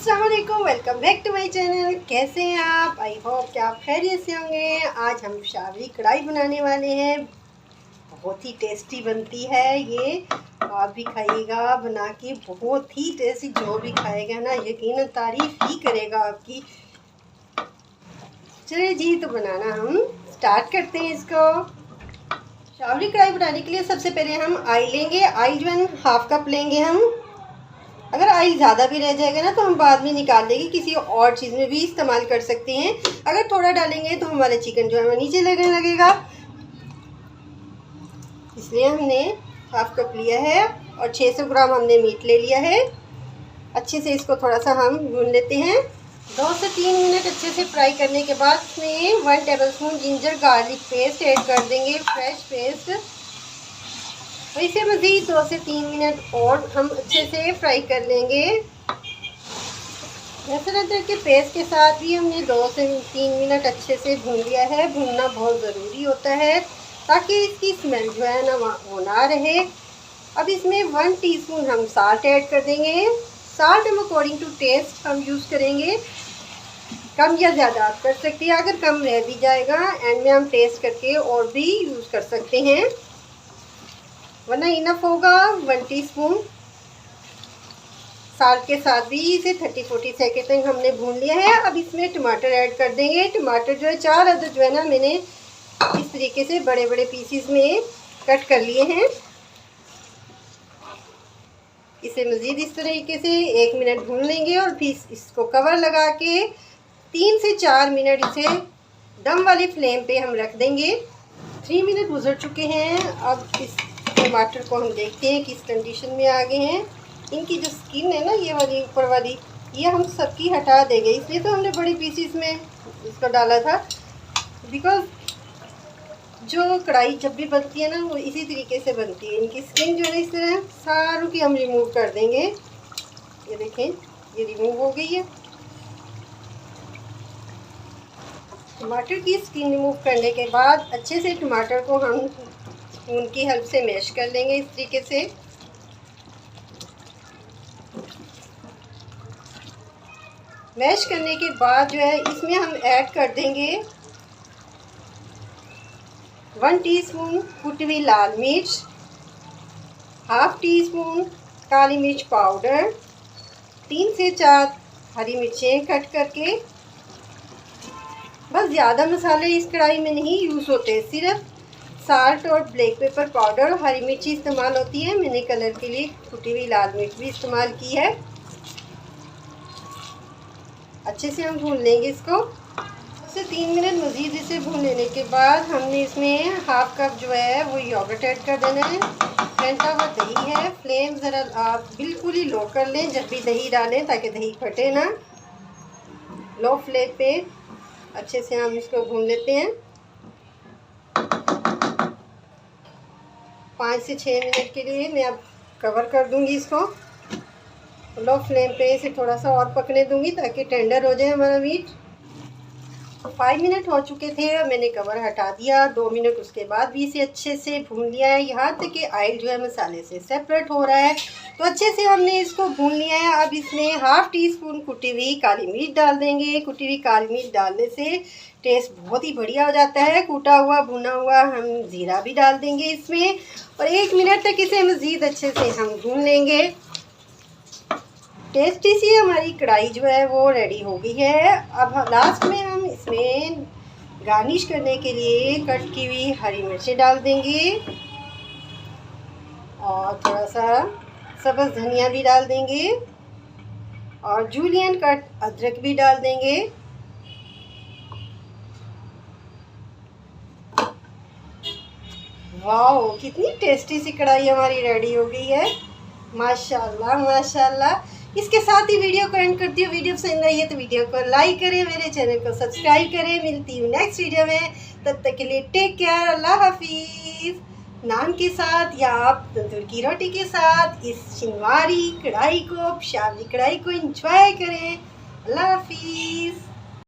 अस्सलाम वालेकुम, welcome back to my channel. कैसे हैं आप? आई होप कि आप खैरियत से होंगे। आज हम शावरी कढ़ाई बनाने वाले हैं। बहुत ही टेस्टी बनती है ये। आप भी खाइएगा बना के, बहुत ही टेस्टी। जो भी खाएगा ना यकीनन तारीफ ही करेगा आपकी। चलिए जी, तो बनाना हम स्टार्ट करते हैं इसको। शावरी कढ़ाई बनाने के लिए सबसे पहले हम ऑयल लेंगे। ऑयल जो है हाफ कप लेंगे हम। अगर ऑयल ज़्यादा भी रह जाएगा ना तो हम बाद में निकाल लेंगे, किसी और चीज़ में भी इस्तेमाल कर सकते हैं। अगर थोड़ा डालेंगे तो हमारा चिकन जो है वो नीचे लगने लगेगा, इसलिए हमने हाफ कप लिया है। और 600 ग्राम हमने मीट ले लिया है। अच्छे से इसको थोड़ा सा हम भून लेते हैं। 2 से 3 मिनट अच्छे से फ्राई करने के बाद इसमें 1 tablespoon ginger garlic paste add कर देंगे, फ्रेश पेस्ट। और इसे मज़ीद 2 से 3 मिनट और हम अच्छे से फ्राई कर लेंगे। लहसुन अदरक के पेस्ट के साथ भी हमने 2 से 3 मिनट अच्छे से भून लिया है। भूनना बहुत ज़रूरी होता है ताकि इसकी स्मेल जो है ना वो ना रहे। अब इसमें 1 टीस्पून हम साल्ट ऐड कर देंगे। साल्ट हम अकॉर्डिंग टू टेस्ट हम यूज़ करेंगे, कम या ज़्यादा आप कर सकते हैं। अगर कम रह भी जाएगा एंड में हम टेस्ट करके और भी यूज़ कर सकते हैं, वरना इनफ होगा। 1 टीस्पून साल्ट के साथ भी इसे 30-40 सेकेंड तक हमने भून लिया है। अब इसमें टमाटर ऐड कर देंगे। टमाटर जो है 4 अदद जो है ना मैंने इस तरीके से बड़े बड़े पीसीस में कट कर लिए हैं। इसे मज़ीद इस तरीके से 1 मिनट भून लेंगे और फिर इसको कवर लगा के 3 से 4 मिनट इसे दम वाली फ्लेम पे हम रख देंगे। 3 मिनट गुजर चुके हैं। अब इस टमाटर को हम देखते हैं किस कंडीशन में आ गए हैं। इनकी जो स्किन है ना, ये वाली ऊपर वाली, ये हम सबकी हटा देंगे। इसलिए तो हमने बड़ी पीसीस में इसको डाला था, बिकॉज जो कढ़ाई जब भी बनती है ना वो इसी तरीके से बनती है। इनकी स्किन जो है इस तरह सारों की हम रिमूव कर देंगे। ये देखें, ये रिमूव हो गई है। टमाटर की स्किन रिमूव करने के बाद अच्छे से टमाटर को हम स्पून की हेल्प से मैश कर लेंगे इस तरीके से। मैश करने के बाद जो है इसमें हम ऐड कर देंगे 1 टीस्पून कुटी हुई लाल मिर्च, हाफ टी स्पून काली मिर्च पाउडर, 3 से 4 हरी मिर्चें कट करके। बस ज़्यादा मसाले इस कढ़ाई में नहीं यूज़ होते, सिर्फ साल्ट और ब्लैक पेपर पाउडर और हरी मिर्ची इस्तेमाल होती है। मैंने कलर के लिए कुटी हुई लाल मिर्च भी इस्तेमाल की है। अच्छे से हम भून लेंगे इसको। 2 से 3 मिनट मज़ीद इसे भून लेने के बाद हमने इसमें हाफ कप जो है वो योगर्ट ऐड कर देना है। फेंटा हुआ दही है। फ्लेम ज़रा आप बिल्कुल ही लो कर लें जब भी दही डालें, ताकि दही फटे ना। लो फ्लेम पे अच्छे से हम इसको भून लेते हैं। 5 से 6 मिनट के लिए मैं अब कवर कर दूंगी इसको। लो फ्लेम पे इसे थोड़ा सा और पकने दूंगी ताकि टेंडर हो जाए हमारा मीट। 5 मिनट हो चुके थे, मैंने कवर हटा दिया। 2 मिनट उसके बाद भी इसे अच्छे से भून लिया है, यहाँ तक कि ऑयल जो है मसाले से सेपरेट हो रहा है। तो अच्छे से हमने इसको भून लिया है। अब इसमें हाफ टी स्पून कुटी हुई काली मिर्च डाल देंगे। कुटी हुई काली मिर्च डालने से टेस्ट बहुत ही बढ़िया हो जाता है। कूटा हुआ भुना हुआ हम ज़ीरा भी डाल देंगे इसमें और 1 मिनट तक इसे मज़ीद अच्छे से हम भून लेंगे। टेस्टी सी हमारी कढ़ाई जो है वो रेडी हो गई है। अब लास्ट में हम इसमें गार्निश करने के लिए कट की हुई हरी मिर्चें डाल देंगे और थोड़ा सा सब्ज़ धनिया भी डाल देंगे और जूलियन कट अदरक भी डाल देंगे। वाओ, कितनी टेस्टी सी कढ़ाई हमारी रेडी हो गई है। माशाल्लाह माशाल्लाह। इसके साथ ही वीडियो को एंड करती हूँ। वीडियो पसंद आई है तो वीडियो को लाइक करें, मेरे चैनल को सब्सक्राइब करें। मिलती हूँ नेक्स्ट वीडियो में, तब तक के लिए टेक केयर। अल्लाह हाफिज़। नान के साथ या आप तंदूर की रोटी के साथ इस शिनवारी कढ़ाई को, शावरी कढ़ाई को एंजॉय करें। अल्लाह हाफिज़।